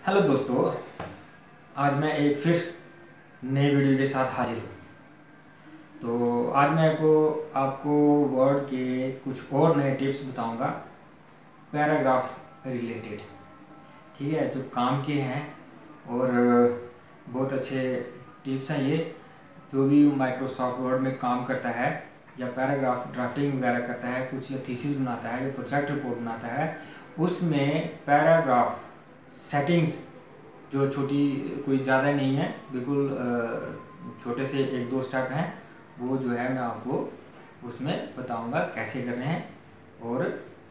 Hello दोस्तों, आज मैं एक फिर नए वीडियो के साथ हाजिर हूँ। तो आज मैं आपको वर्ड के कुछ और नए टिप्स बताऊंगा पैराग्राफ रिलेटेड। ठीक है, जो काम के हैं और बहुत अच्छे टिप्स हैं ये। जो भी माइक्रोसॉफ्ट वर्ड में काम करता है या पैराग्राफ ड्राफ्टिंग वगैरह करता है, कुछ या थीसिस बनाता है, या प्रोजेक्ट रिपोर्ट बनाता है, उसमें पैराग्राफ सेटिंग्स जो छोटी कोई ज़्यादा नहीं है, बिल्कुल छोटे से एक दो स्टेप हैं, वो जो है मैं आपको उसमें बताऊंगा कैसे करने हैं और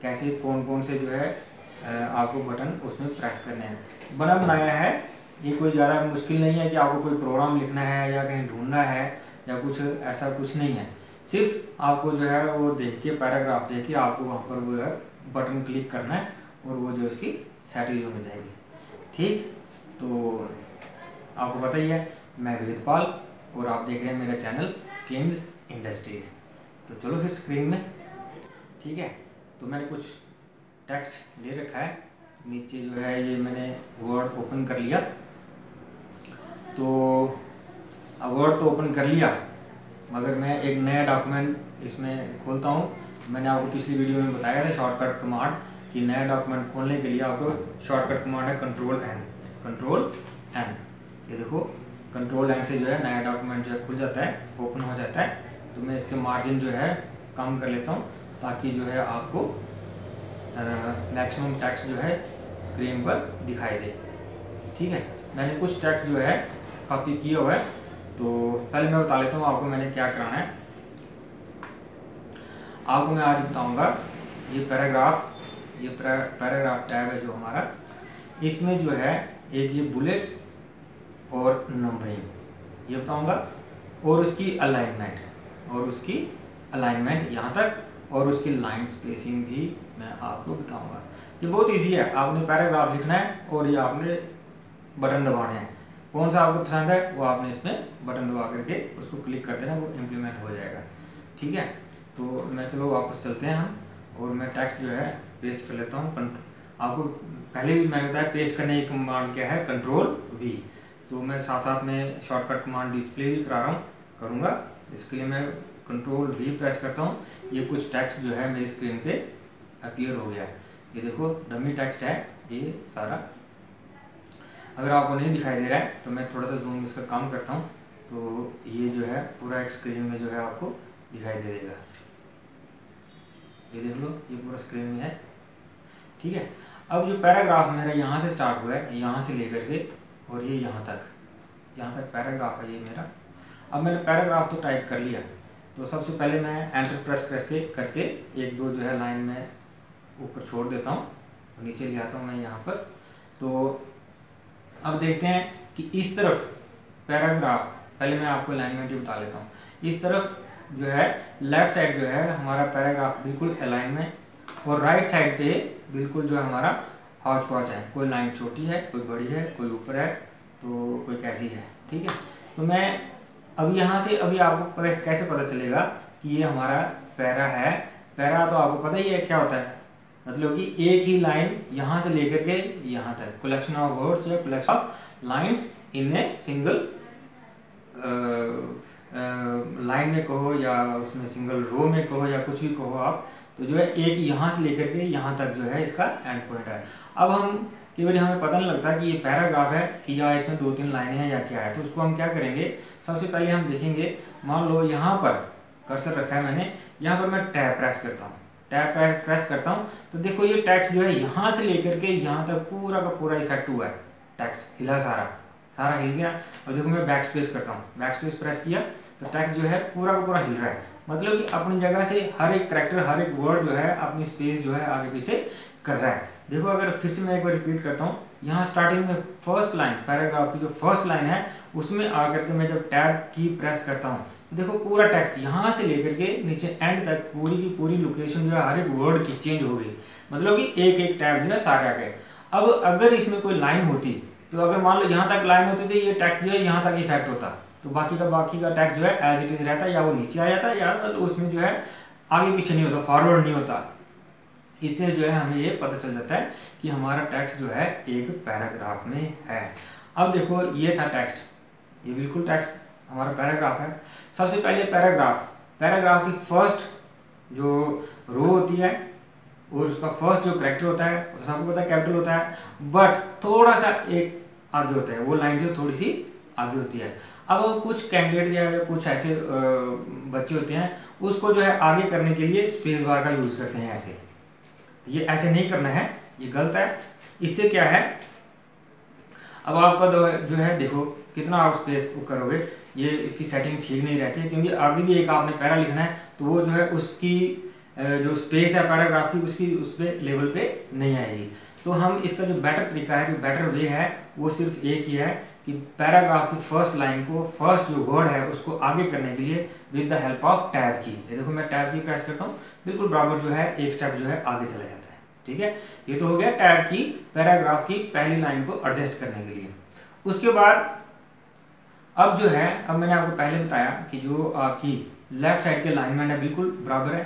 कैसे कौन कौन से जो है आपको बटन उसमें प्रेस करने हैं। बना बनाया है, ये कोई ज़्यादा मुश्किल नहीं है कि आपको कोई प्रोग्राम लिखना है या कहीं ढूंढना है या कुछ ऐसा कुछ नहीं है। सिर्फ आपको जो है वो देख के, पैराग्राफ देख के आपको वहाँ पर वो है बटन क्लिक करना है और वो जो उसकी सेटिंग हो जाएगी। ठीक, तो आपको पता ही है, मैं वेदपाल और आप देख रहे हैं मेरा चैनल किंग्स इंडस्ट्रीज। तो चलो फिर स्क्रीन में। ठीक है, तो मैंने कुछ टेक्स्ट दे रखा है नीचे, जो है ये मैंने वर्ड ओपन कर लिया। तो अब वर्ड तो ओपन कर लिया, मगर मैं एक नया डॉक्यूमेंट इसमें खोलता हूँ। मैंने आपको पिछली वीडियो में बताया था शॉर्टकट कमांड कि नया डॉक्यूमेंट खोलने के लिए आपको शॉर्टकट कमांड है कंट्रोल एन। ये देखो, कंट्रोल एन से जो है नया डॉक्यूमेंट जो है खुल जाता है, ओपन हो जाता है। तो मैं इसके मार्जिन जो है कम कर लेता हूँ ताकि जो है आपको मैक्सिमम टेक्स्ट जो है स्क्रीन पर दिखाई दे। ठीक है, मैंने कुछ टेक्स्ट जो है कॉपी किया हुआ है, तो पहले मैं बता लेता हूँ आपको मैंने क्या कराना है। आपको मैं आज बताऊँगा ये पैराग्राफ टैब है जो हमारा, इसमें जो है एक ये बुलेट्स और नंबरिंग ये बताऊंगा, और उसकी अलाइनमेंट यहाँ तक, और उसकी लाइन स्पेसिंग भी मैं आपको बताऊंगा। ये बहुत इजी है, आपने पैराग्राफ लिखना है और ये आपने बटन दबाने हैं। कौन सा आपको पसंद है वो आपने इसमें बटन दबा करके उसको क्लिक कर देना, वो इम्प्लीमेंट हो जाएगा। ठीक है, तो मैं चलो वापस चलते हैं हम, और मैं टेक्स्ट जो है पेस्ट कर लेता हूँ। आपको पहले भी मैंने बताया पेस्ट करने की कमांड क्या है, कंट्रोल वी। तो मैं साथ साथ में शॉर्टकट कमांड डिस्प्ले भी करूँगा। इसके लिए मैं कंट्रोल वी प्रेस करता हूँ। ये कुछ टेक्स्ट जो है मेरी स्क्रीन पे अपीयर हो गया। ये देखो डमी टेक्स्ट है ये सारा। अगर आपको नहीं दिखाई दे रहा है तो मैं थोड़ा सा जूम इसका काम करता हूँ, तो ये जो है पूरा एक स्क्रीन में जो है आपको दिखाई दे देगा। ये देख लो, ये पूरा स्क्रीन में है। ठीक है, अब जो पैराग्राफ मेरा यहाँ से स्टार्ट हुआ है, यहाँ से लेकर के और ये यहाँ तक पैराग्राफ है ये मेरा। अब मैंने पैराग्राफ तो टाइप कर लिया, तो सबसे पहले मैं एंटर प्रेस करके एक दो जो है लाइन में ऊपर छोड़ देता हूँ, नीचे ले आता हूँ मैं यहाँ पर। तो अब देखते हैं कि इस तरफ पैराग्राफ, पहले मैं आपको अलाइनमेंट ही बता लेता हूँ। इस तरफ जो है लेफ्ट साइड जो है हमारा पैराग्राफ बिल्कुल अलाइन में, और राइट साइड पे बिल्कुल जो है हमारा हौच पौच है। कोई लाइन छोटी है, कोई बड़ी है, कोई ऊपर है, तो कोई कैसी है। ठीक है, तो मैं अब यहाँ से अभी आपको कैसे पता चलेगा कि ये हमारा पैरा है। पैरा तो आपको पता ही है क्या होता है, मतलब कि एक ही लाइन यहाँ से लेकर के यहाँ तक, कलेक्शन ऑफ वर्ड्स या collection of lines in a single line में कहो, या उसमें सिंगल रो में कहो, या कुछ भी कहो आप, तो जो है एक यहाँ से लेकर के यहाँ तक जो है इसका एंड पॉइंट है। अब हम कई बार हमें पता नहीं लगता कि ये पैराग्राफ है कि या इसमें दो तीन लाइनें हैं या क्या है। तो उसको हम क्या करेंगे, सबसे पहले हम देखेंगे, मान लो यहाँ पर कर्सर रखा है मैंने, यहाँ पर मैं टैब प्रेस करता हूँ, तो देखो ये टेक्स्ट जो है यहाँ से लेकर के यहाँ तक पूरा का पूरा इफेक्ट हुआ है। टेक्स्ट हिला, सारा हिल गया। और देखो मैं बैक स्पेस करता हूँ, बैक स्पेस प्रेस किया तो टेक्स्ट जो है पूरा का पूरा हिल रहा है। मतलब कि अपनी जगह से हर एक करैक्टर, हर एक वर्ड जो है अपनी स्पेस जो है आगे पीछे कर रहा है। देखो अगर फिर से मैं एक बार रिपीट करता हूँ, यहाँ स्टार्टिंग में फर्स्ट लाइन, पैराग्राफ की जो फर्स्ट लाइन है उसमें आकर के मैं जब टैब की प्रेस करता हूँ तो देखो पूरा टेक्स्ट यहाँ से लेकर के नीचे एंड तक पूरी की पूरी लोकेशन जो है हर एक वर्ड की चेंज हो गई। मतलब कि एक एक टैब जो है सारे आ गए। अब अगर इसमें कोई लाइन होती, तो अगर मान लो यहाँ तक लाइन होती थी, ये टेक्स्ट जो है यहाँ तक इफेक्ट होता, तो बाकी का टेक्स्ट जो है एज इट इज रहता, या वो नीचे आ जाता, या उसमें जो है आगे पीछे नहीं होता, फॉरवर्ड नहीं होता। इससे जो है हमें ये पता चल जाता है कि हमारा टेक्स्ट जो है एक पैराग्राफ में है। अब देखो ये था टेक्स्ट, ये बिल्कुल टेक्स्ट हमारा पैराग्राफ है। सबसे पहले पैराग्राफ की फर्स्ट जो रो होती है और उसका फर्स्ट जो करेक्टर होता है तो सबको पता है कैपिटल होता है, बट थोड़ा सा एक आगे होता है, वो लाइन जो थोड़ी सी आगे होती है। अब कुछ कैंडिडेट या कुछ ऐसे बच्चे होते हैं उसको जो है आगे करने के लिए स्पेस बार का यूज़ करते हैं ऐसे। ये ऐसे नहीं करना है, ये गलत है। इससे क्या है, अब आपका जो है देखो कितना आप स्पेस करोगे, ये इसकी सेटिंग ठीक नहीं रहती है, क्योंकि आगे भी एक आपने पैरा लिखना है तो वो जो है उसकी जो स्पेस है पैराग्राफ की उसकी उस पे लेवल पे नहीं आएगी। तो हम इसका जो बेटर तरीका है, जो बेटर वे है, वो सिर्फ एक ही है कि पैराग्राफ की फर्स्ट लाइन को, फर्स्ट जो वर्ड है उसको आगे करने के लिए with the help of tab की, ये देखो मैं टैब की प्रेस करता हूँ, बिल्कुल बराबर जो है एक स्टेप जो है आगे चला जाता है। ठीक है, ये तो हो गया टैब की पैराग्राफ की पहली लाइन को एडजस्ट करने के लिए। उसके बाद अब जो है, अब मैंने आपको पहले बताया कि जो आपकी लेफ्ट साइड की अलाइनमेंट है बिल्कुल बराबर है,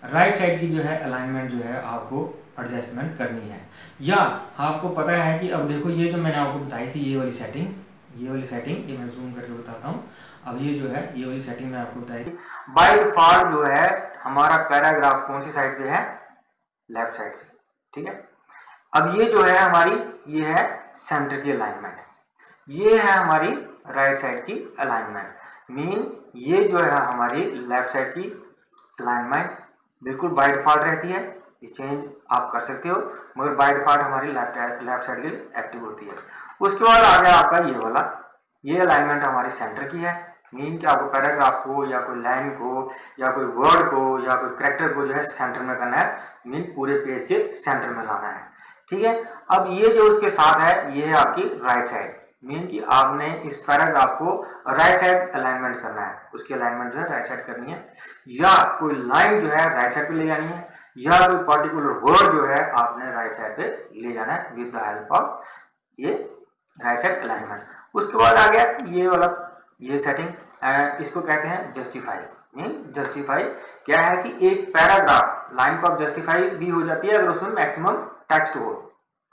राइट साइड की जो है अलाइनमेंट जो है आपको एडजस्टमेंट करनी है। या आपको पता है कि अब देखो ये जो मैंने आपको बताई थी ये वाली सेटिंग, ये मैं जूम करके बताता हूँ। अब ये जो है ये वाली सेटिंग मैं आपको बताई थी। बाय डिफॉल्ट जो है हमारा पैराग्राफ कौन सी साइड पे है, लेफ्ट साइड से। ठीक है, अब ये जो है हमारी, ये है सेंटर की अलाइनमेंट, ये है हमारी राइट साइड की अलाइनमेंट। मीन ये जो है हमारी लेफ्ट साइड की अलाइनमेंट बिल्कुल बाय डिफॉल्ट रहती है, ये चेंज आप कर सकते हो, मगर बाय डिफॉल्ट हमारी लेफ्ट साइड की एक्टिव होती है। उसके बाद आ गया आपका ये वाला, ये अलाइनमेंट हमारी सेंटर की है। मीन कि आपको पैराग्राफ को या कोई लाइन को या कोई वर्ड को या कोई कैरेक्टर को जो है सेंटर में करना है, मीन पूरे पेज के सेंटर में लाना है। ठीक है, अब ये जो उसके साथ है ये है आपकी राइट साइड, मीन कि आपने इस पैराग्राफ को राइट साइड अलाइनमेंट करना है, उसकी अलाइनमेंट जो है राइट साइड करनी है, या कोई लाइन जो है राइट साइड पे ले जानी है, या कोई पर्टिकुलर वर्ड जो है आपने राइट साइड पे ले जाना है विद द हेल्प ऑफ ये राइट साइड अलाइनमेंट। उसके बाद आ गया ये वाला, ये सेटिंग, इसको कहते हैं जस्टिफाई। मीन जस्टिफाई क्या है कि एक पैराग्राफ लाइन को आप जस्टिफाई भी हो जाती है अगर उसमें मैक्सिमम टेक्स्ट हो,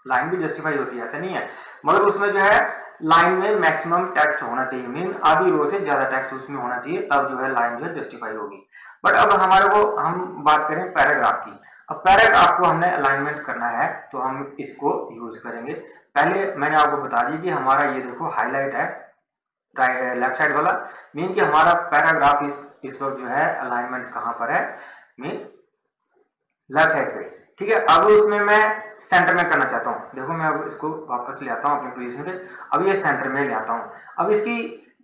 लाइन भी जस्टिफाई होती है ऐसा नहीं है, मगर उसमें जो है लाइन में मैक्सिमम टेक्स्ट होना चाहिए, मीन आधी रो से ज्यादा टेक्स्ट उसमें होना चाहिए, तब जो है लाइन जो है जस्टिफाई होगी। बट अब हमारे को हम बात करें पैराग्राफ की, अब पैराग्राफ को हमने अलाइनमेंट करना है तो हम इसको यूज करेंगे। पहले मैंने आपको बता दिया कि हमारा ये देखो हाईलाइट है लेफ्ट साइड वाला, मीन कि हमारा पैराग्राफ इस वक्त जो है अलाइनमेंट कहाँ पर है, मीन लेफ्ट साइड पे। ठीक है, अब उसमें मैं सेंटर में करना चाहता हूँ, देखो मैं अब इसको वापस ले आता हूँ अपनी पोजीशन पे, अब ये सेंटर में ले आता हूँ। अब इसकी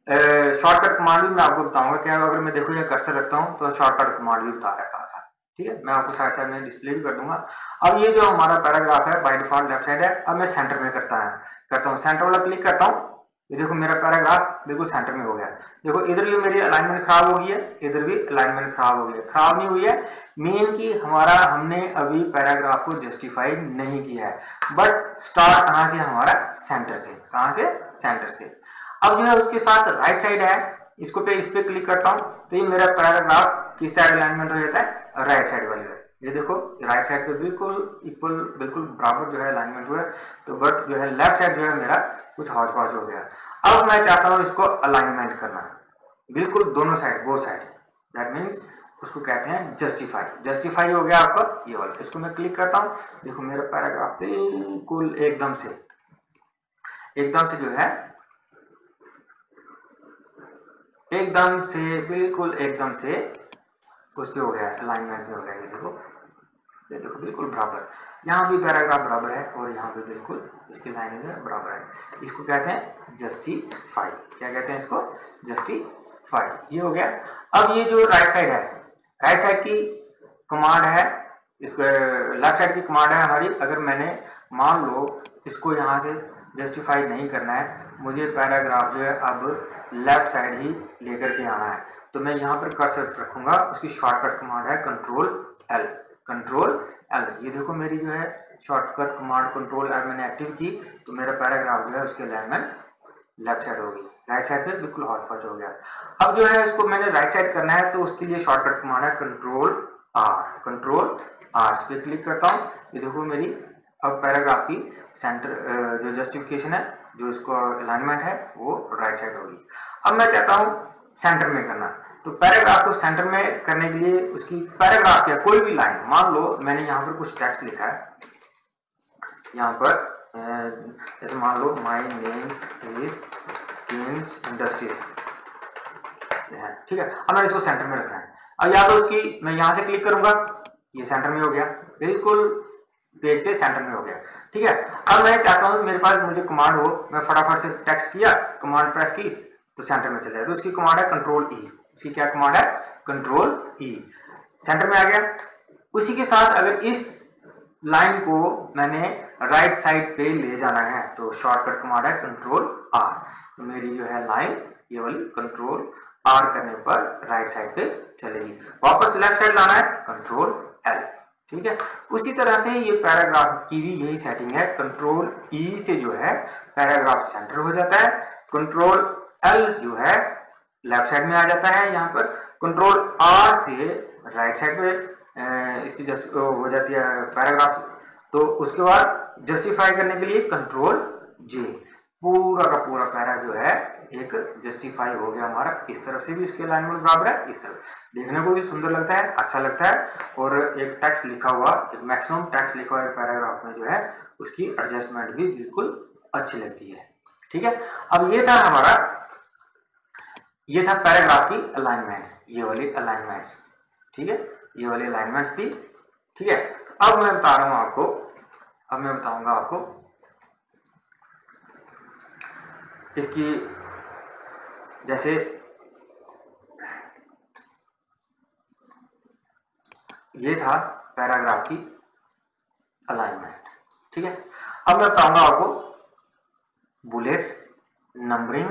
शॉर्टकट कमांड भी मैं आपको बताऊंगा, क्या अगर मैं देखो ये कर्सर रखता हूँ तो शॉर्टकट कमांड भी बता रहा है साथ साथ। ठीक है, मैं आपको साइड साइड में डिस्प्ले भी कर दूंगा। अब ये जो हमारा पैराग्राफ है बाय डिफॉल्ट लेफ्ट साइड है, अब मैं सेंटर में करता हूँ, सेंटर वाला क्लिक करता हूँ, ये देखो मेरा पैराग्राफ बिल्कुल सेंटर में हो गया। देखो इधर भी मेरी अलाइनमेंट खराब हो गई है, इधर भी अलाइनमेंट खराब हो गई है, खराब नहीं हुई है, मीन कि हमने अभी पैराग्राफ को जस्टिफाई नहीं किया है, बट स्टार्ट कहाँ से, हमारा सेंटर से। कहाँ से, सेंटर से। अब जो है उसके साथ राइट साइड है, इसको इस पे क्लिक करता हूँ तो ये मेरा पैराग्राफ किस साइड अलाइनमेंट हो जाता है, राइट साइड वाली है। ये देखो राइट साइड पे बिल्कुल इक्वल, बिल्कुल बराबर जो है अलाइनमेंट हुआ है, तो बट जो है लेफ्ट साइड जो है मेरा कुछ हौच पौच हो गया। अब मैं चाहता हूँ इसको अलाइनमेंट करना बिल्कुल दोनों side, both side, that means उसको कहते हैं जस्टिफाई। जस्टिफाई हो गया आपका ये वाला, इसको मैं क्लिक करता हूँ, देखो मेरा पैराग्राफ बिल्कुल एकदम से जो है एकदम से उस पे हो गया, अलाइनमेंट में हो गया। ये देखो बिल्कुल बराबर, यहाँ भी पैराग्राफ बराबर है और यहाँ भी बिल्कुल इसकी लाइनिंग में बराबर है। इसको कहते हैं जस्टिफाई। क्या कहते हैं इसको, जस्टिफाई। ये हो गया। अब ये जो राइट साइड है, राइट साइड की कमांड है, इसको लेफ्ट साइड की कमांड है हमारी। अगर मैंने मान लो इसको यहाँ से जस्टिफाई नहीं करना है, मुझे पैराग्राफ जो है अब लेफ्ट साइड ही लेकर के आना है, तो मैं यहाँ पर कर्सर रखूंगा, उसकी शॉर्टकट कमांड है कंट्रोल एल। ये देखो मेरी जो है शॉर्टकट कमांड कंट्रोल एल मैंने एक्टिव की, तो मेरा पैराग्राफ जो है उसके अलाइनमेंट लेफ्ट साइड होगी, राइट साइड पे बिल्कुल हॉट पॉच हो गया। अब जो है इसको मैंने राइट साइड करना है, तो उसके लिए शॉर्टकट कमांड है कंट्रोल आर, कंट्रोल आर इस पे क्लिक करता हूँ। ये देखो मेरी अब पैराग्राफ की सेंटर जो जस्टिफिकेशन है, जो इसको अलाइनमेंट है वो राइट साइड होगी। अब मैं चाहता हूँ सेंटर में करना, तो पैराग्राफ को सेंटर में करने के लिए उसकी पैराग्राफ या कोई भी लाइन, मान लो मैंने यहाँ पर कुछ टेक्स्ट लिखा है, यहाँ पर जैसे मान लो my name is Kings Industries, ठीक है। अब मैं इसको सेंटर में रखना है। अब या तो उसकी मैं यहाँ से क्लिक करूंगा, ये सेंटर में हो गया, बिल्कुल पेज के सेंटर में हो गया, ठीक है। अब मैं चाहता हूँ मेरे पास मुझे कमांड हो, मैं फटाफट से टेक्स्ट किया, कमांड प्रेस की तो सेंटर में चला जाए, तो उसकी कमांड है कंट्रोल ई। इसकी क्या कमांड है? कंट्रोल ई, सेंटर में आ गया। उसी के साथ अगर इस लाइन को मैंने राइट साइड पे ले जाना है तो शॉर्टकट कमांड है कंट्रोल आर। तो मेरी जो है लाइन ये वाली कंट्रोल आर करने पर राइट साइड पे चलेगी। वापस लेफ्ट साइड लाना है कंट्रोल एल, ठीक है। उसी तरह से ये पैराग्राफ की भी यही सेटिंग है, कंट्रोल ई से जो है पैराग्राफ सेंटर हो जाता है, कंट्रोल एल जो है लेफ्ट साइड में आ जाता है, यहाँ पर कंट्रोल आर से राइट साइड पे इसकी हो जाती है पैराग्राफ। तो उसके बाद जस्टिफाई करने के लिए कंट्रोल जे, पूरा का पूरा पैरा जो है एक जस्टिफाई हो गया हमारा। इस तरफ से भी इसके अलाइनमेंट बराबर है, इस तरफ देखने को भी सुंदर लगता है, अच्छा लगता है। और एक टेक्स्ट लिखा हुआ, एक मैक्सिमम टेक्स्ट लिखा हुआ पैराग्राफ में जो है उसकी एडजस्टमेंट भी बिल्कुल अच्छी लगती है, ठीक है। अब ये था हमारा, ये था पैराग्राफ की अलाइनमेंट्स, ये वाली अलाइनमेंट्स, ठीक है, ये वाली अलाइनमेंट्स थी, ठीक है। अब मैं बता रहा हूं आपको, अब मैं बताऊंगा आपको इसकी, जैसे ये था पैराग्राफ की अलाइनमेंट, ठीक है। अब मैं बताऊंगा आपको बुलेट्स, नंबरिंग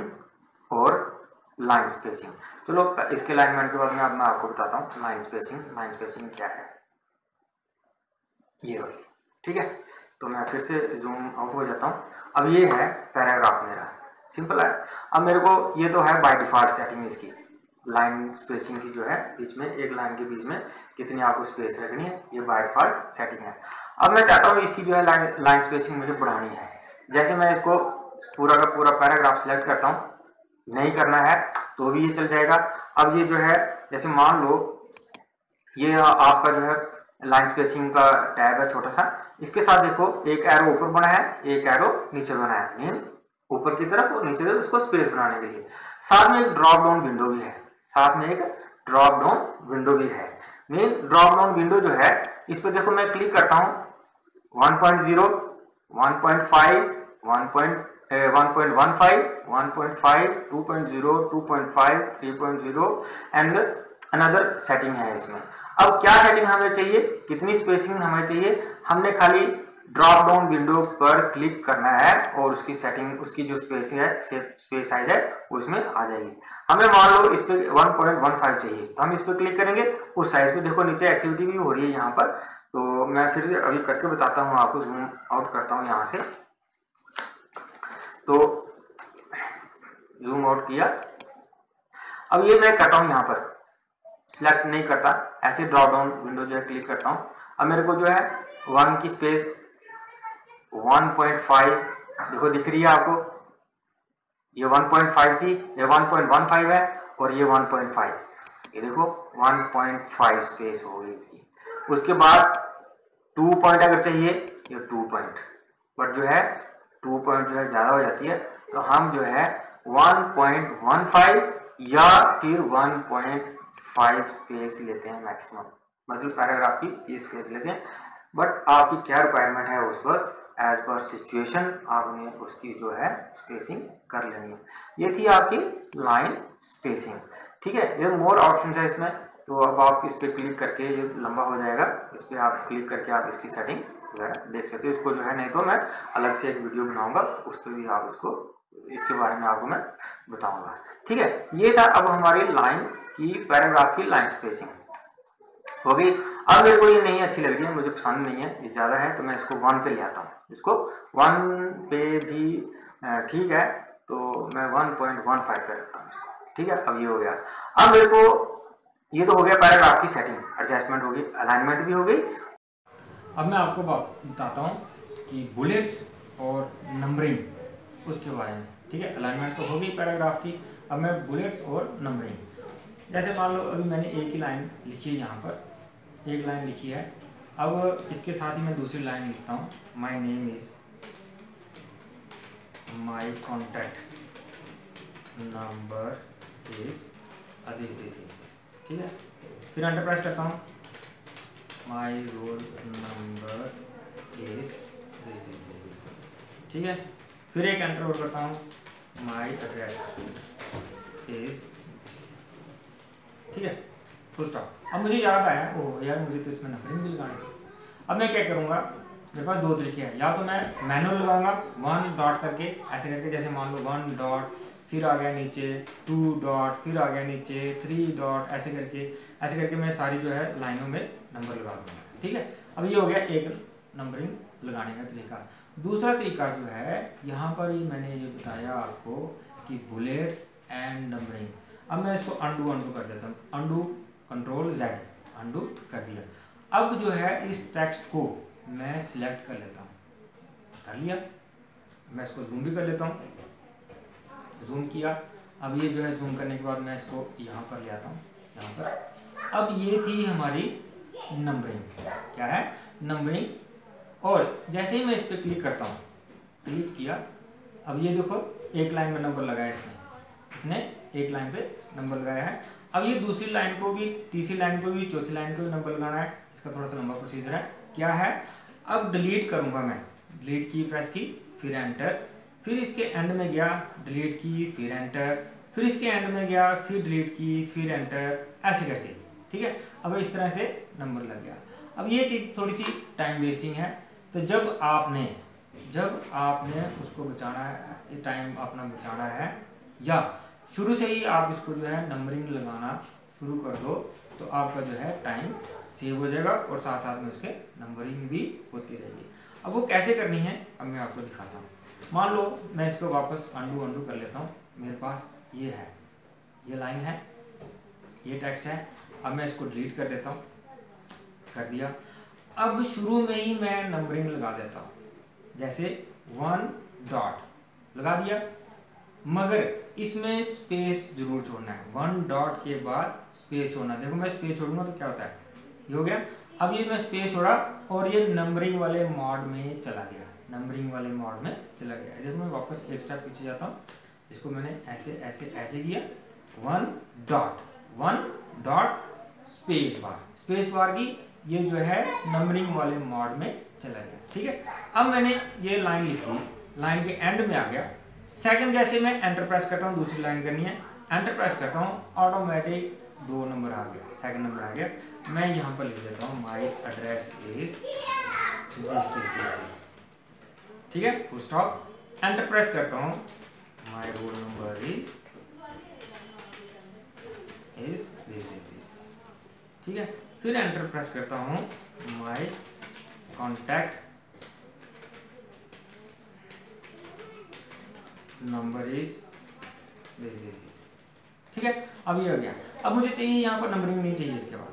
और लाइन स्पेसिंग। चलो इसके अलाइनमेंट के बाद में अब मैं आपको बताता हूँ लाइन स्पेसिंग। लाइन स्पेसिंग क्या है, ये वाली, ठीक है। तो मैं फिर से जूम आउट हो जाता हूँ। अब ये है पैराग्राफ मेरा, सिंपल है। अब मेरे को ये तो है बाय डिफॉल्ट सेटिंग इसकी, लाइन स्पेसिंग की जो है बीच में, एक लाइन के बीच में कितनी आपको स्पेस रखनी है, ये बाय डिफॉल्ट सेटिंग है। अब मैं चाहता हूँ इसकी जो है लाइन स्पेसिंग मुझे बढ़ानी है। जैसे मैं इसको पूरा का पूरा पैराग्राफ सिलेक्ट करता हूँ, नहीं करना है तो भी ये चल जाएगा। अब ये जो है, जैसे मान लो ये आपका जो है लाइन स्पेसिंग का टैब है छोटा सा, इसके साथ देखो एक एरो ऊपर बना है, एक एरो नीचे बना है, मीन ऊपर की तरफ और नीचे तरफ उसको स्पेस बनाने के लिए। साथ में एक ड्रॉप डाउन विंडो भी है, साथ में एक ड्रॉप डाउन विंडो भी है। मीन ड्रॉप डाउन विंडो जो है इस पर देखो मैं क्लिक करता हूँ, 1.0, 1.5, 1.15, 1.5, 2.0, 2.5, 3.0 एंड अनदर सेटिंग है इसमें। अब क्या सेटिंग हमें चाहिए, कितनी स्पेसिंग हमें चाहिए, हमने खाली ड्रॉप डाउन विंडो पर क्लिक करना है और उसकी सेटिंग, उसकी जो स्पेसिंग है, स्पेस साइज है उसमें आ जाएगी। हमें मान लो इस पे 1.15 चाहिए, तो हम इस पे क्लिक करेंगे, उस साइज पे देखो नीचे एक्टिविटी भी हो रही है यहाँ पर। तो मैं फिर से अभी करके बताता हूँ आपको, जूम आउट करता हूँ यहाँ से, तो जूम आउट किया। अब ये मैं करता हूँ यहाँ पर, सिलेक्ट नहीं करता, ऐसे ड्रॉप डाउन विंडो जो है क्लिक करता हूँ। अब मेरे को जो है 1 की स्पेस 1.5 देखो दिख रही है आपको, ये 1.5 थी, ये 1.15 है और ये 1.5, ये देखो 1.5 स्पेस हो गई इसकी। उसके बाद 2 पॉइंट अगर चाहिए, ये 2 पॉइंट, बट जो है 2 पॉइंट जो है ज्यादा हो जाती है, तो हम जो है 1.15 या फिर 1.5 स्पेस लेते हैं मैक्सिमम, मतलब पैराग्राफ की ये स्पेस लेते हैं। बट आपकी क्या रिक्वायरमेंट है उस वक्त, एज पर सिचुएशन आपने उसकी जो है स्पेसिंग कर लेनी है। ये थी आपकी लाइन स्पेसिंग, ठीक है। ये मोर ऑप्शन है इसमें, तो अब आप इस पर क्लिक करके, ये लंबा हो जाएगा, इस पर आप क्लिक करके आप इसकी सेटिंग जो है देख सकते हो। इसको जो है, नहीं तो मैं अलग से एक वीडियो बनाऊंगा, उस पर भी आप इसको, इसके बारे में आपको मैं बताऊंगा, ठीक है। ये था अब हमारी लाइन की, पैराग्राफ की लाइन स्पेसिंग हो गई। अब मेरे को ये नहीं अच्छी लग रही है, मुझे पसंद नहीं है, ये ज्यादा है, तो मैं इसको 1 पे ले आता हूँ, इसको 1 पे भी ठीक है, तो मैं 1.15 पे रखता हूँ इसको, ठीक है। अब ये हो गया। अब मेरे को ये तो हो गया पैराग्राफ की सेटिंग, एडजस्टमेंट हो गई, अलाइनमेंट भी हो गई। अब मैं आपको बताता हूँ कि बुलेट्स और नंबरिंग उसके बारे में। ठीक है, अलाइनमेंट तो हो गई पैराग्राफ की, अब मैं बुलेट्स और नंबरिंग। जैसे मान लो अभी मैंने एक ही लाइन लिखी है, यहाँ पर एक लाइन लिखी है, अब इसके साथ ही मैं दूसरी लाइन लिखता हूँ, my name is my contact number is this. ठीक है, फिर एंटर प्रेस करता हूँ, my roll number is this. ठीक है, फिर एक एंटर और करता हूँ, माई एड्रेस इज। ठीक है, फुल स्टॉप। अब मुझे याद आया, ओह यार मुझे तो इसमें नंबरिंग भी लगानी थी। अब मैं क्या करूँगा, मेरे पास दो तरीके हैं, या तो मैं मैनुअल लगाऊंगा 1 डॉट करके, ऐसे करके, जैसे मान लो 1 डॉट, फिर आ गया नीचे 2 डॉट, फिर आ गया नीचे 3 डॉट, ऐसे करके मैं सारी जो है लाइनों में नंबर लगा दूंगा। ठीक है, अब ये हो गया एक नंबरिंग लगाने का तरीका। दूसरा तरीका जो है, यहाँ पर ही मैंने ये बताया आपको कि बुलेट्स एंड नंबरिंग। अब मैं इसको अंडू कर देता हूँ, अंडू कंट्रोल Z, अंडू कर दिया। अब जो है इस टेक्स्ट को मैं सिलेक्ट कर लेता हूँ, कर लिया। मैं इसको जूम भी कर लेता हूँ, जूम किया। अब ये जो है जूम करने के बाद मैं इसको यहाँ पर ले आता हूँ, यहाँ पर। अब ये थी हमारी नंबरिंग, क्या है, नंबरिंग। और जैसे ही मैं इस पर क्लिक करता हूँ, क्लिक किया, अब ये देखो एक लाइन में नंबर लगाया इसने एक लाइन पे नंबर लगाया है। अब ये दूसरी लाइन को भी, तीसरी लाइन को भी, चौथी लाइन को भी नंबर लगाना है। इसका थोड़ा सा लंबा प्रोसीजर है, क्या है। अब डिलीट करूंगा मैं, डिलीट की प्रेस की, फिर एंटर, फिर इसके एंड में गया, डिलीट की, फिर एंटर, फिर इसके एंड में गया, फिर डिलीट की, फिर एंटर, ऐसे करके। ठीक है, अब इस तरह से नंबर लग गया। अब ये चीज़ थोड़ी सी टाइम वेस्टिंग है, तो जब आपने उसको बचाना है, टाइम अपना बचाना है, या शुरू से ही आप इसको जो है नंबरिंग लगाना शुरू कर दो, तो आपका जो है टाइम सेव हो जाएगा और साथ साथ में उसके नंबरिंग भी होती रहेगी। अब वो कैसे करनी है, अब मैं आपको दिखाता हूँ। मान लो मैं इसको वापस अंडू कर लेता हूँ, मेरे पास ये है, ये लाइन है, ये टेक्स्ट है। अब मैं इसको डिलीट कर देता हूँ, कर दिया। अब शुरू में ही मैं नंबरिंग लगा देता हूँ, जैसे 1 डॉट लगा दिया, मगर इसमें स्पेस जरूर छोड़ना है। 1 डॉट के बाद स्पेस छोड़ना। देखो मैं स्पेस छोड़ूंगा तो क्या होता है, ये हो गया। अब ये मैं स्पेस छोड़ा और ये नंबरिंग वाले मोड में चला गया, नंबरिंग वाले मोड में चला गया। देखो मैं वापस एक स्टेप पीछे जाता हूँ, इसको मैंने ऐसे ऐसे ऐसे किया, 1 डॉट स्पेस बार की, ये जो है नंबरिंग वाले मोड में चला गया। ठीक है, अब मैंने ये लाइन लिख दी, लाइन के एंड में आ गया। सेकंड जैसे मैं एंटर प्रेस करता हूँ, दूसरी लाइन करनी है, एंटर प्रेस करता हूँ, ऑटोमेटिक 2 नंबर आ गया, सेकंड नंबर आ गया। मैं यहाँ पर लिख देता हूँ, माई एड्रेस इज दिस। ठीक है, फुल स्टॉप। एंटर प्रेस करता हूँ, my roll number is this. ठीक है, फिर एंटर प्रेस करता हूँ, माई कॉन्टैक्ट नंबर इज दिस। ठीक है, अब ये हो गया। अब मुझे चाहिए यहाँ पर नंबरिंग नहीं चाहिए, इसके बाद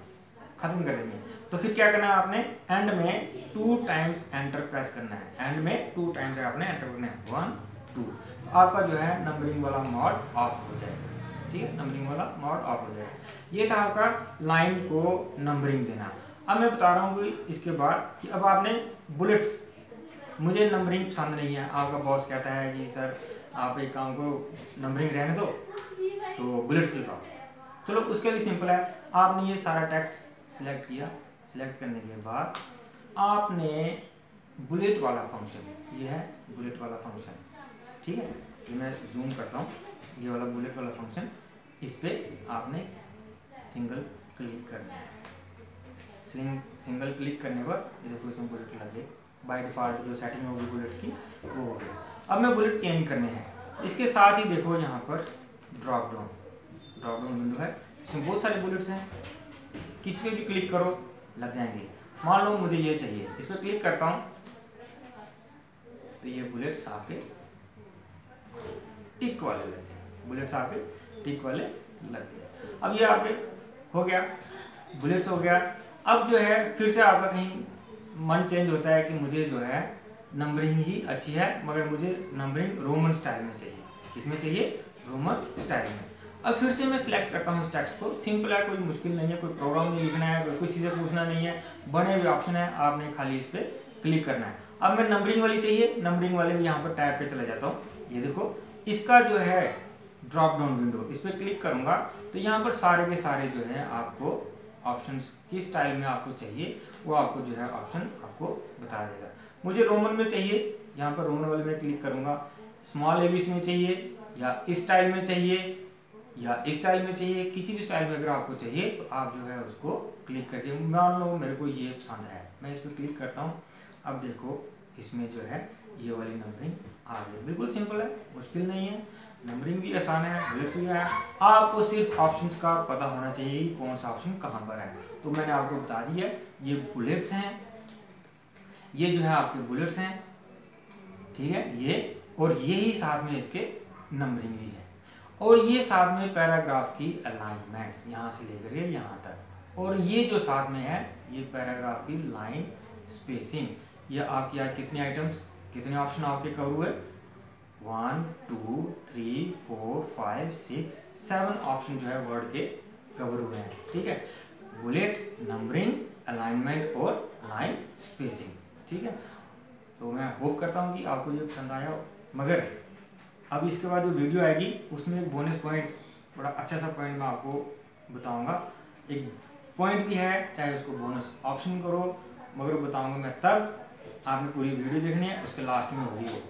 खत्म कर देनी है। तो फिर क्या करना है आपने, एंड में 2 टाइम्स एंटर प्रेस करना है, एंड में 2 टाइम्स आपने एंटर करना है, 1 2। तो आपका जो है नंबरिंग वाला मोड ऑफ हो जाएगा। ठीक है, नंबरिंग वाला मोड ऑफ हो जाएगा। ये था आपका लाइन को नंबरिंग देना। अब मैं बता रहा हूँ इसके बाद कि अब आपने बुलेट्स, मुझे नंबरिंग पसंद नहीं है, आपका बॉस कहता है कि सर आप एक काम करो, नंबरिंग रहने दो, तो बुलेट्स लगाओ। चलो उसके लिए सिंपल है, आपने ये सारा टेक्स्ट सिलेक्ट किया, सिलेक्ट करने के बाद आपने बुलेट वाला फंक्शन, ये है बुलेट वाला फंक्शन। ठीक है, ये मैं जूम करता हूँ, ये वाला बुलेट वाला फंक्शन, इस पर आपने सिंगल क्लिक करना है। सिंगल क्लिक करने पर ये देखो इसमें बुलेट लग गई, बाय डिफ़ॉल्ट जो सेटिंग होगी बुलेट की वो हो गई। अब मैं बुलेट चेंज करने हैं, इसके साथ ही देखो यहाँ पर ड्रॉप डाउन विंडो है, इसमें बहुत सारे बुलेट्स हैं, किसी पे भी क्लिक करो लग जाएंगे। मान लो मुझे ये चाहिए, इस पर क्लिक करता हूँ तो ये बुलेट्स आपके टिक वाले लग गए, बुलेट्स आपके टिक वाले लग गए। अब ये आपके हो गया, बुलेट्स हो गया। अब जो है फिर से आपका कहीं मन चेंज होता है कि मुझे जो है नंबरिंग ही अच्छी है, मगर मुझे नंबरिंग रोमन स्टाइल में चाहिए। किसमें चाहिए? रोमन स्टाइल में। अब फिर से मैं सिलेक्ट करता हूँ इस टेक्स्ट को। सिंपल है, कोई मुश्किल नहीं है, कोई प्रोग्राम नहीं लिखना है, कोई किसी से पूछना नहीं है, बने हुए ऑप्शन है, आपने खाली इस पर क्लिक करना है। अब मैं नंबरिंग वाली चाहिए, नंबरिंग वाले में यहाँ पर टैब पे चला जाता हूँ। ये देखो, इसका जो है ड्रॉप डाउन विंडो, इस पर क्लिक करूंगा तो यहाँ पर सारे के सारे जो है आपको ऑप्शंस किस स्टाइल में आपको चाहिए वो आपको जो है ऑप्शन आपको बता देगा। मुझे रोमन में चाहिए, यहाँ पर रोमन वाले में क्लिक करूंगा। स्मॉल एबीसी में चाहिए या इस स्टाइल में चाहिए या इस स्टाइल में चाहिए, किसी भी स्टाइल में अगर आपको चाहिए तो आप जो है उसको क्लिक करके, मान लो मेरे को ये पसंद है, मैं इस पर क्लिक करता हूँ। अब देखो इसमें जो है ये वाली नंबरिंग आ गई। बिल्कुल सिंपल है, मुश्किल नहीं है, नंबरिंग भी आसान है, बुलेट्स भी है। आपको सिर्फ ऑप्शंस का पता होना चाहिए कि कौन सा ऑप्शन कहाँ पर है। तो मैंने आपको बता दिया, ये बुलेट्स हैं, ये जो है आपके बुलेट्स हैं, ठीक है, ये और ये ही साथ में इसके नंबरिंग भी है, और ये साथ में पैराग्राफ की अलाइनमेंट्स यहाँ से लेकर के यहाँ तक, और ये जो साथ में है ये पैराग्राफ की लाइन स्पेसिंग। ये आपकी आज कितने आइटम्स, कितने ऑप्शन आपके कवर हुए? 1 2 3 4 5 6 7 ऑप्शन जो है वर्ड के कवर हुए हैं, ठीक है। बुलेट, नंबरिंग, अलाइनमेंट और लाइन स्पेसिंग, ठीक है। तो मैं होप करता हूँ कि आपको ये पसंद आया हो। मगर अब इसके बाद जो वीडियो आएगी उसमें एक बोनस पॉइंट, बड़ा अच्छा सा पॉइंट मैं आपको बताऊंगा। एक पॉइंट भी है, चाहे उसको बोनस ऑप्शन करो, मगर बताऊंगा मैं तब, आपने पूरी वीडियो देखनी है, उसके लास्ट में होगी वो,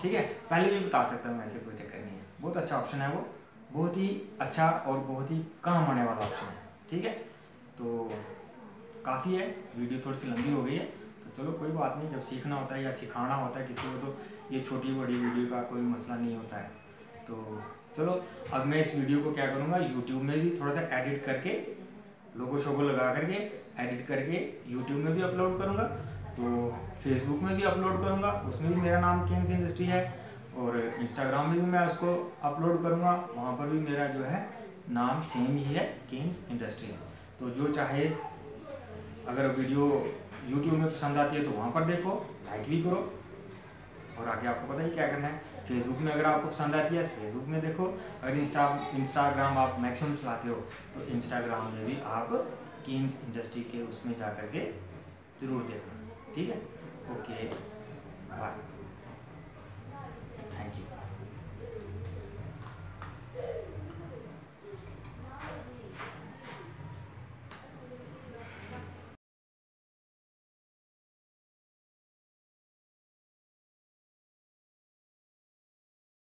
ठीक है। पहले भी बता सकता हूँ, ऐसे कोई चक्कर नहीं है। बहुत अच्छा ऑप्शन है वो, बहुत ही अच्छा और बहुत ही काम आने वाला ऑप्शन है, ठीक है। तो काफ़ी है, वीडियो थोड़ी सी लंबी हो गई है, तो चलो कोई बात नहीं, जब सीखना होता है या सिखाना होता है किसी को तो ये छोटी बड़ी वीडियो का कोई मसला नहीं होता है। तो चलो अब मैं इस वीडियो को क्या करूँगा, यूट्यूब में भी थोड़ा सा एडिट करके, लोगो शोगो लगा करके एडिट करके यूट्यूब में भी अपलोड करूँगा, तो फेसबुक में भी अपलोड करूँगा, उसमें भी मेरा नाम किंग्स इंडस्ट्री है, और इंस्टाग्राम में भी मैं उसको अपलोड करूँगा, वहाँ पर भी मेरा जो है नाम सेम ही है, किंग्स इंडस्ट्री। तो जो चाहे, अगर वीडियो यूट्यूब में पसंद आती है तो वहाँ पर देखो, लाइक भी करो, और आगे आपको पता ही क्या करना है। फेसबुक में अगर आपको पसंद आती है फेसबुक में देखो, अगर इंस्टाग्राम आप मैक्सिमम चलाते हो तो इंस्टाग्राम में भी आप किंग्स इंडस्ट्री के उसमें जा कर के ज़रूर देखना, ठीक है। Okay, bye.